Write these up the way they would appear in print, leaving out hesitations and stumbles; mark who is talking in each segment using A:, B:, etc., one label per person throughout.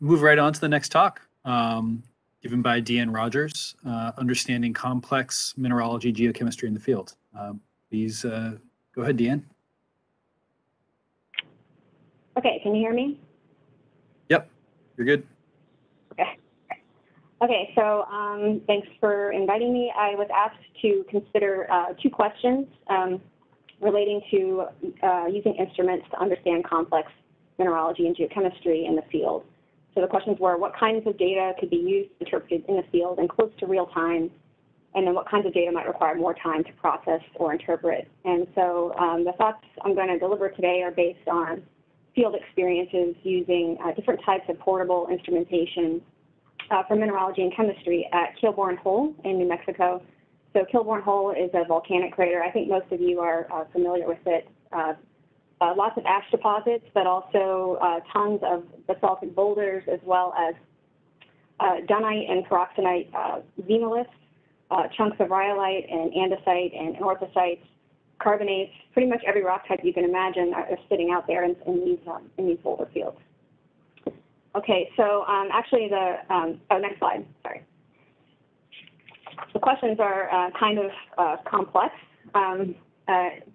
A: move right on to the next talk, given by Deanne Rogers, Understanding Complex Mineralogy, Geochemistry in the Field. Please go ahead, Deanne.
B: Okay, can you hear me?
A: Yep, you're good.
B: Okay. Okay, so thanks for inviting me. I was asked to consider two questions relating to using instruments to understand complex mineralogy and geochemistry in the field. So the questions were, what kinds of data could be used, interpreted in the field and close to real time? And then what kinds of data might require more time to process or interpret? And so the thoughts I'm going to deliver today are based on field experiences using different types of portable instrumentation for mineralogy and chemistry at Kilbourne Hole in New Mexico. So Kilbourne Hole is a volcanic crater. I think most of you are familiar with it. Lots of ash deposits, but also tons of basaltic boulders, as well as dunite and pyroxenite xenoliths, chunks of rhyolite and andesite and anorthosites, carbonates. Pretty much every rock type you can imagine are sitting out there in these boulder fields. Okay, so actually next slide, sorry. The questions are kind of complex.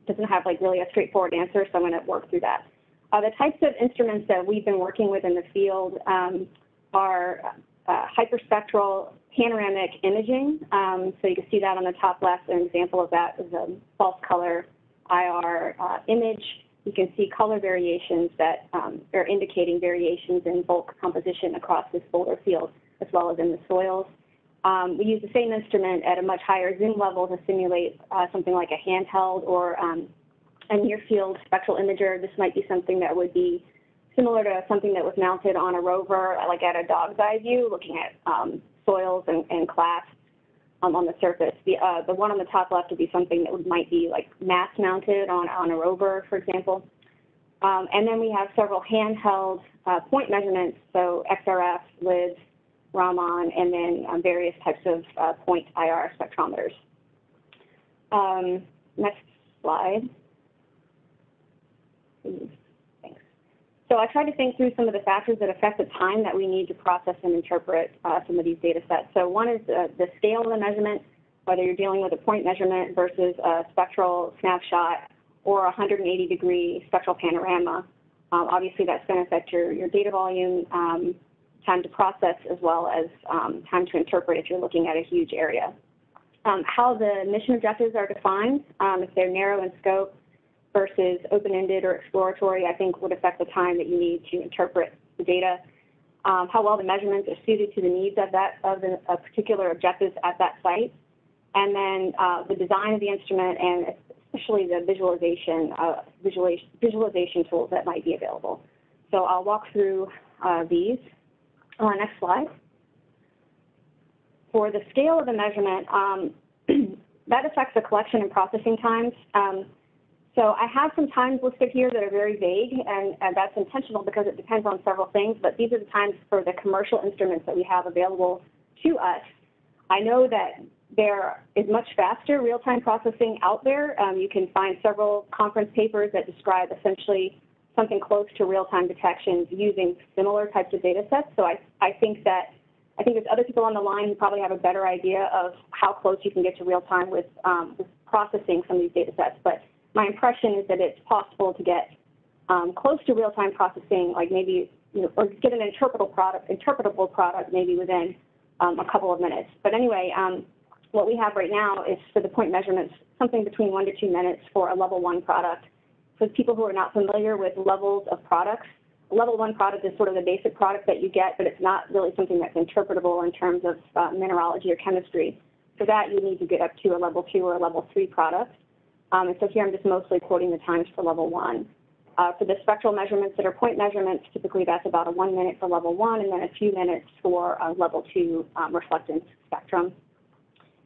B: Doesn't have like really a straightforward answer, so I'm going to work through that. The types of instruments that we've been working with in the field are hyperspectral panoramic imaging. So you can see that on the top left. An example of that is a false color IR image. You can see color variations that are indicating variations in bulk composition across this boulder field, as well as in the soils. We use the same instrument at a much higher zoom level to simulate something like a handheld or a near-field spectral imager. This might be something that would be similar to something that was mounted on a rover, like at a dog's eye view, looking at soils and clasts on the surface. The one on the top left would be something that might be like mass-mounted on a rover, for example. And then we have several handheld point measurements, so XRF, LIDS, Raman, and then various types of point IR spectrometers. Next slide. Thanks. So I tried to think through some of the factors that affect the time that we need to process and interpret some of these data sets. So one is the scale of the measurement, whether you're dealing with a point measurement versus a spectral snapshot or a 180-degree spectral panorama. Obviously, that's going to affect your data volume, time to process, as well as time to interpret if you're looking at a huge area. How the mission objectives are defined, if they're narrow in scope versus open-ended or exploratory, I think would affect the time that you need to interpret the data. How well the measurements are suited to the needs of the particular objectives at that site, and then the design of the instrument and especially the visualization tools that might be available. So I'll walk through these. Next slide. For the scale of the measurement, that affects the collection and processing times. So I have some times listed here that are very vague, and that's intentional because it depends on several things, but these are the times for the commercial instruments that we have available to us. I know that there is much faster real-time processing out there. You can find several conference papers that describe essentially something close to real-time detections using similar types of data sets. So I think there's other people on the line who probably have a better idea of how close you can get to real-time with processing some of these data sets. But my impression is that it's possible to get close to real-time processing, like maybe, or get an interpretable product maybe within a couple of minutes. But anyway, what we have right now is for the point measurements, something between 1 to 2 minutes for a level 1 product. For people who are not familiar with levels of products, a level 1 product is sort of the basic product that you get, but it's not really something that's interpretable in terms of mineralogy or chemistry. For that, you need to get up to a level 2 or a level 3 product. And so here I'm just mostly quoting the times for level 1. For the spectral measurements that are point measurements, typically that's about a 1 minute for level 1 and then a few minutes for level 2 reflectance spectrum.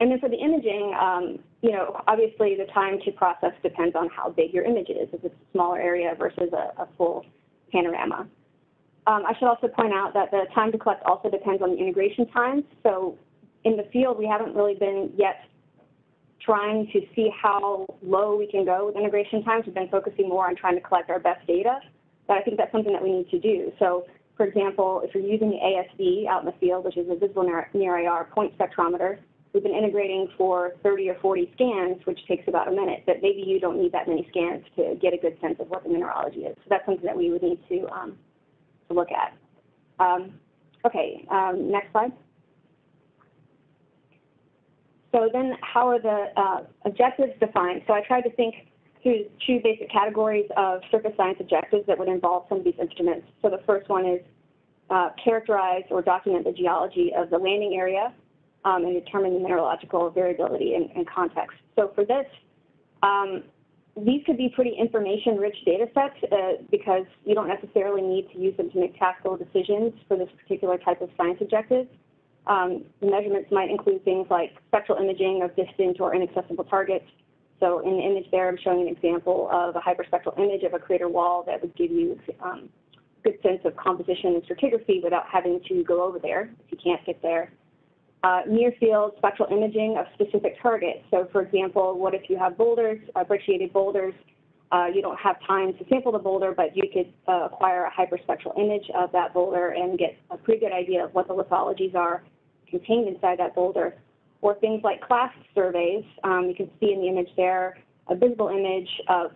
B: And then for the imaging, obviously the time to process depends on how big your image is, if it's a smaller area versus a full panorama. I should also point out that the time to collect also depends on the integration times. So in the field, we haven't really been yet trying to see how low we can go with integration times. We've been focusing more on trying to collect our best data, but I think that's something that we need to do. So for example, if you're using the ASD out in the field, which is a visible near IR point spectrometer, we've been integrating for 30 or 40 scans, which takes about a minute, but maybe you don't need that many scans to get a good sense of what the mineralogy is. So that's something that we would need to look at. Next slide. So then how are the objectives defined? So I tried to think through two basic categories of surface science objectives that would involve some of these instruments. So the first one is characterize or document the geology of the landing area and determine the mineralogical variability and context. So for this, these could be pretty information-rich data sets because you don't necessarily need to use them to make tactical decisions for this particular type of science objective. The measurements might include things like spectral imaging of distant or inaccessible targets. So in the image there, I'm showing an example of a hyperspectral image of a crater wall that would give you a good sense of composition and stratigraphy without having to go over there if you can't get there. Near-field spectral imaging of specific targets. So, for example, what if you have boulders, brecciated boulders, you don't have time to sample the boulder, but you could acquire a hyperspectral image of that boulder and get a pretty good idea of what the lithologies are contained inside that boulder. Or things like clast surveys. You can see in the image there a visible image of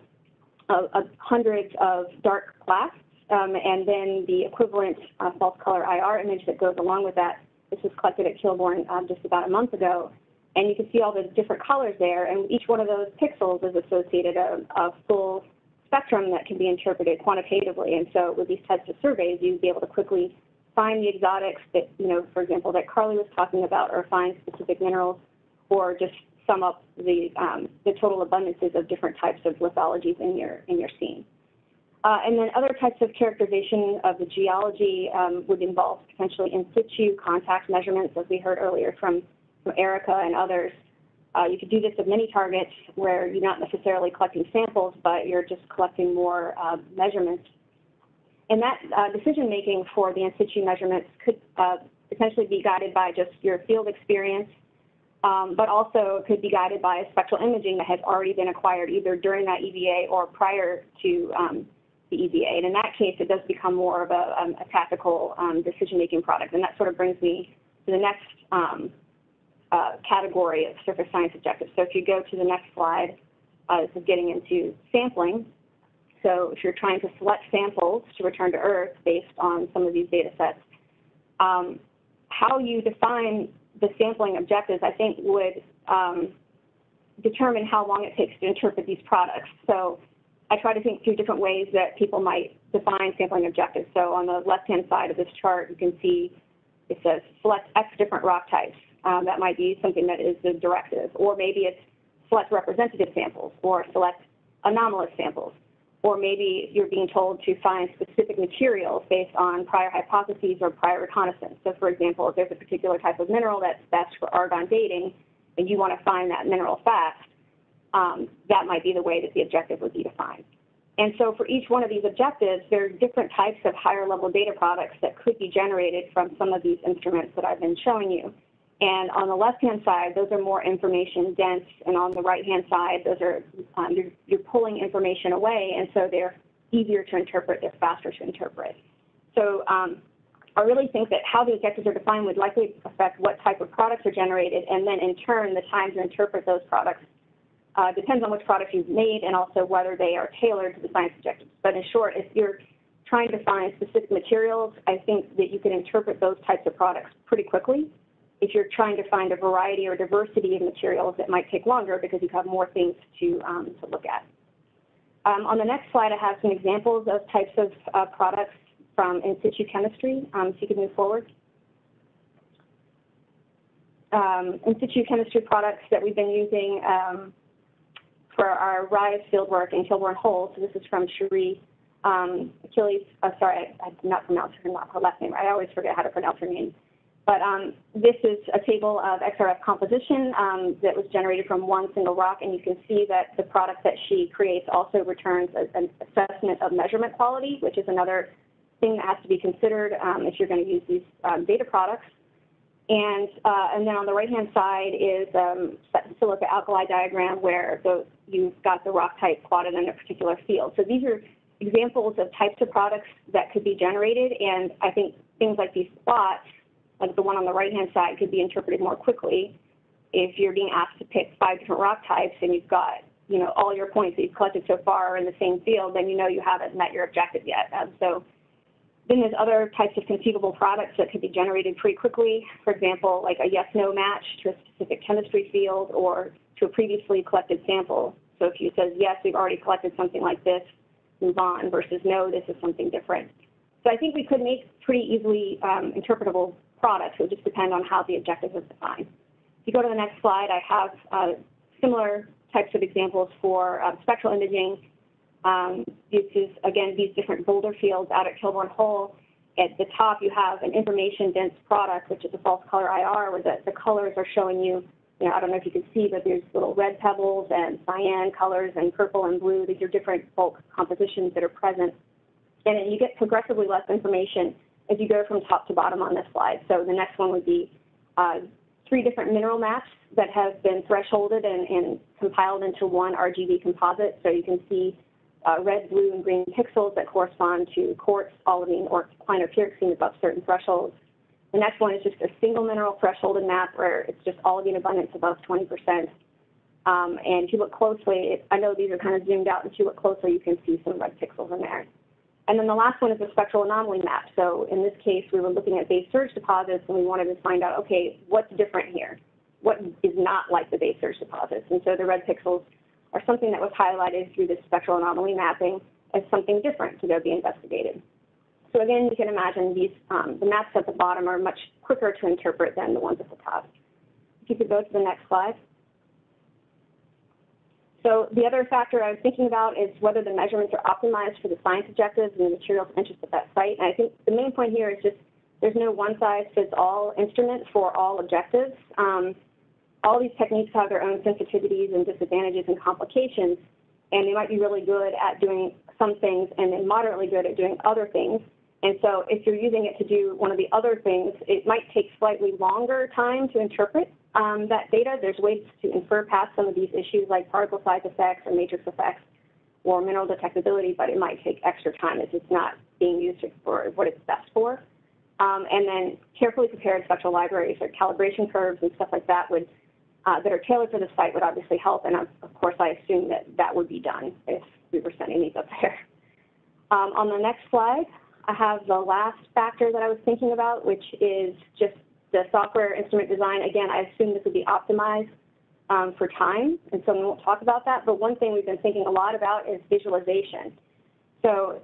B: hundreds of dark clasts, and then the equivalent false color IR image that goes along with that. This was collected at Kilbourne just about a month ago. And you can see all the different colors there, and each one of those pixels is associated a full spectrum that can be interpreted quantitatively. And so with these types of surveys, you'd be able to quickly find the exotics that, for example, that Carly was talking about, or find specific minerals, or just sum up the total abundances of different types of lithologies in your scene. And then other types of characterization of the geology would involve potentially in situ contact measurements, as we heard earlier from Erica and others. You could do this at many targets where you're not necessarily collecting samples, but you're just collecting more measurements. And that decision-making for the in-situ measurements could potentially be guided by just your field experience, but also could be guided by a spectral imaging that has already been acquired either during that EVA or prior to the EVA. And in that case, it does become more of a tactical decision-making product. And that sort of brings me to the next category of surface science objectives. So if you go to the next slide, this is getting into sampling. So if you're trying to select samples to return to Earth based on some of these data sets, how you define the sampling objectives, I think, would determine how long it takes to interpret these products. So I try to think through different ways that people might define sampling objectives. So on the left-hand side of this chart, you can see it says select X different rock types. That might be something that is the directive. Or maybe it's select representative samples or select anomalous samples. Or maybe you're being told to find specific materials based on prior hypotheses or prior reconnaissance. So, for example, if there's a particular type of mineral that's best for argon dating and you want to find that mineral fast, that might be the way that the objective would be defined. And so for each one of these objectives, there are different types of higher level data products that could be generated from some of these instruments that I've been showing you. And on the left-hand side, those are more information dense, and on the right-hand side, those are you're pulling information away, and so they're easier to interpret, they're faster to interpret. So I really think that how the objectives are defined would likely affect what type of products are generated, and then in turn, the time to interpret those products depends on which products you've made and also whether they are tailored to the science objectives. But in short, if you're trying to find specific materials, I think that you can interpret those types of products pretty quickly. If you're trying to find a variety or diversity of materials, it might take longer because you have more things to look at. On the next slide, I have some examples of types of products from in-situ chemistry, so you can move forward. In-situ chemistry products that we've been using for our RISE fieldwork in Kilbourne Hole. So this is from Cherie Achilles. Sorry, I did not pronounce her last name. I always forget how to pronounce her name. But this is a table of XRF composition that was generated from one single rock, and you can see that the product that she creates also returns an assessment of measurement quality, which is another thing that has to be considered if you're going to use these data products. And then on the right-hand side is a silica alkali diagram where you've got the rock type plotted in a particular field. So these are examples of types of products that could be generated, and I think things like these plots, like the one on the right-hand side, could be interpreted more quickly. If you're being asked to pick 5 different rock types and you've got, you know, all your points that you've collected so far are in the same field, then you know you haven't met your objective yet. So then there's other types of conceivable products that could be generated pretty quickly. For example, like a yes-no match to a specific chemistry field or to a previously collected sample. So if you says, yes, we've already collected something like this, move on, versus no, this is something different. So I think we could make pretty easily interpretable products. It would just depend on how the objective is defined. If you go to the next slide, I have similar types of examples for spectral imaging. This is, again, these different boulder fields out at Kilbourne Hole. At the top, you have an information-dense product, which is a false color IR, where the colors are showing you, I don't know if you can see, but there's little red pebbles and cyan colors and purple and blue. These are different bulk compositions that are present. And then you get progressively less information as you go from top to bottom on this slide. So the next one would be 3 different mineral maps that have been thresholded and compiled into one RGB composite. So you can see red, blue, and green pixels that correspond to quartz, olivine, or clinopyroxene above certain thresholds. The next one is just a single mineral thresholded map where it's just olivine abundance above 20%. And if you look closely, I know these are kind of zoomed out, but if you look closely, you can see some red pixels in there. And then the last one is a spectral anomaly map. So in this case, we were looking at base surge deposits, and we wanted to find out, okay, what's different here? What is not like the base surge deposits? And so the red pixels are something that was highlighted through this spectral anomaly mapping as something different to go be investigated. So again, you can imagine these, the maps at the bottom are much quicker to interpret than the ones at the top. If you could go to the next slide. So the other factor I was thinking about is whether the measurements are optimized for the science objectives and the materials of interest at that site. And I think the main point here is just there's no one-size-fits-all instrument for all objectives. All these techniques have their own sensitivities and disadvantages and complications, and they might be really good at doing some things and then moderately good at doing other things. And so if you're using it to do one of the other things, it might take slightly longer time to interpret that data. There's ways to infer past some of these issues like particle size effects or matrix effects or mineral detectability, but it might take extra time if it's not being used for what it's best for. And then carefully prepared spectral libraries or calibration curves and stuff like that would that are tailored for the site would obviously help, and of course I assume that that would be done if we were sending these up there. On the next slide, I have the last factor that I was thinking about, which is just the software instrument design. Again, I assume this would be optimized for time, and so we won't talk about that, but one thing we've been thinking a lot about is visualization. So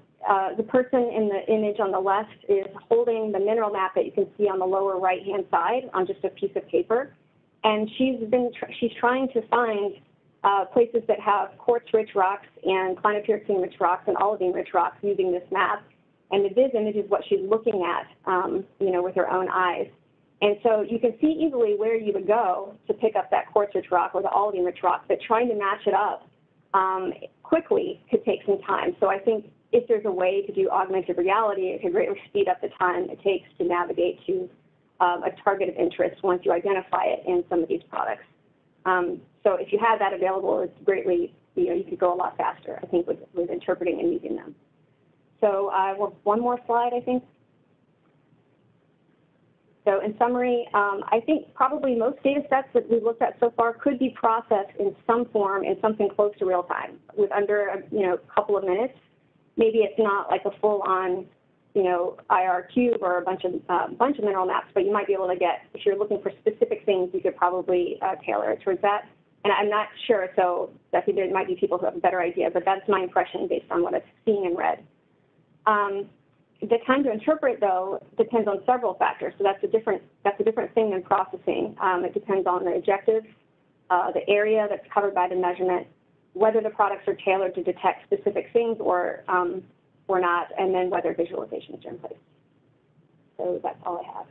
B: the person in the image on the left is holding the mineral map that you can see on the lower right-hand side on just a piece of paper. And she's trying to find places that have quartz-rich rocks and clinopyroxene-rich rocks and olivine-rich rocks using this map. And the viz image is what she's looking at, with her own eyes. And so you can see easily where you would go to pick up that quartz-rich rock or the olivine-rich rock, but trying to match it up quickly could take some time. So I think if there's a way to do augmented reality, it could greatly speed up the time it takes to navigate to a target of interest once you identify it in some of these products. So if you had that available, it's greatly, you could go a lot faster, I think, with interpreting and using them. So one more slide, I think. So in summary, I think probably most data sets that we've looked at so far could be processed in some form in something close to real time with under a couple of minutes. Maybe it's not like a full-on IR cube or a bunch of mineral maps, but you might be able to get, if you're looking for specific things, you could probably tailor it towards that. And I'm not sure, so I think there might be people who have a better idea, but that's my impression based on what I've seen and read. The time to interpret, though, depends on several factors. So that's a different thing than processing. It depends on the objective, the area that's covered by the measurement, whether the products are tailored to detect specific things or not, and then whether visualizations are in place. So that's all I have.